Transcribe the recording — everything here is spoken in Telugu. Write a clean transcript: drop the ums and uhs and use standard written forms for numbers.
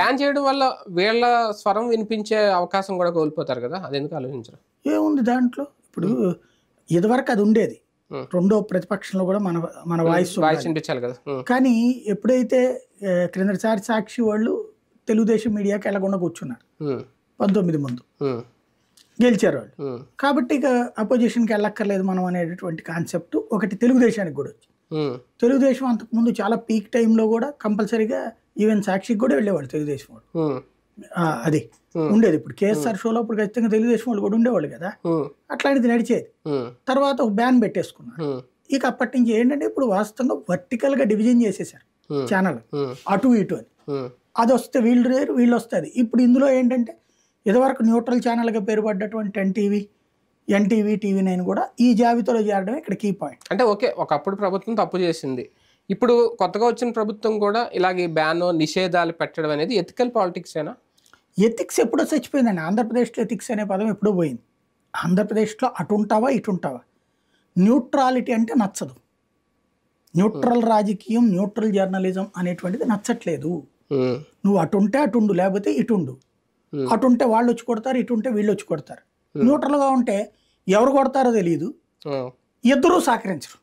బ్యాన్ చేయడం వల్ల వీళ్ళ స్వరం వినిపించే అవకాశం కూడా కోల్పోతారు కదా, అదెందుకు ఆలోచించరు? ఏముంది దాంట్లో? ఇప్పుడు ఇదివరకు అది ఉండేది, రెండో ప్రతిపక్షంలో కూడా మన మన వాయిస్ వినిపించాలి కదా. కానీ ఎప్పుడైతే క్రిందసారి సాక్షి వాళ్ళు తెలుగుదేశం మీడియాకి వెళ్ళకుండా కూర్చున్నారు 19 ముందు, గెలిచారు వాళ్ళు. కాబట్టి ఇక అపోజిషన్కి వెళ్ళక్కర్లేదు మనం అనేటటువంటి కాన్సెప్ట్ ఒకటి తెలుగుదేశానికి కూడా వచ్చింది. తెలుగుదేశం అంతకుముందు చాలా పీక్ టైంలో కూడా కంపల్సరీగా ఈవెన్ సాక్షికి కూడా వెళ్ళేవాళ్ళు తెలుగుదేశం వాళ్ళు. అది ఉండేది. ఇప్పుడు కేఎస్ఆర్ షోలో అప్పుడు ఖచ్చితంగా తెలుగుదేశం వాళ్ళు కూడా ఉండేవాళ్ళు కదా, అట్లాంటిది నడిచేది. తర్వాత ఒక బ్యాన్ పెట్టేసుకున్నారు. ఇక అప్పటి నుంచి ఏంటంటే ఇప్పుడు వాస్తవంగా వర్టికల్ గా డివిజన్ చేసేసారు ఛానల్, అటు ఇటు అని. అది వస్తే వీళ్ళు రేరు, వీళ్ళు వస్తుంది. ఇప్పుడు ఇందులో ఏంటంటే ఇదివరకు న్యూట్రల్ ఛానల్గా పేరు పడ్డటువంటి ఎన్టీవీ, టీవీ9 కూడా ఈ జాబితాలో చేరడమే ఇక్కడ కీ పాయింట్. అంటే ఓకే, ఒకప్పుడు ప్రభుత్వం తప్పు చేసింది, ఇప్పుడు కొత్తగా వచ్చిన ప్రభుత్వం కూడా ఇలాగే బ్యాన్ నిషేధాలు పెట్టడం అనేది ఎథికల్ పాలిటిక్స్ ఏనా? ఎథిక్స్ ఎప్పుడో చచ్చిపోయిందండి. ఆంధ్రప్రదేశ్లో ఎథిక్స్ అనే పదం ఎప్పుడో పోయింది. ఆంధ్రప్రదేశ్లో అటుంటావా ఇటుంటావా, న్యూట్రాలిటీ అంటే నచ్చదు. న్యూట్రల్ రాజకీయం, న్యూట్రల్ జర్నలిజం అనేటువంటిది నచ్చట్లేదు. నువ్వు అటుంటే అటుండు, లేకపోతే ఇటుండు. అటుంటే వాళ్ళు వచ్చి కొడతారు, ఇటుంటే వీళ్ళు వచ్చి కొడతారు. న్యూట్రల్గా ఉంటే ఎవరు కొడతారో తెలియదు, ఇద్దరూ సహకరించరు.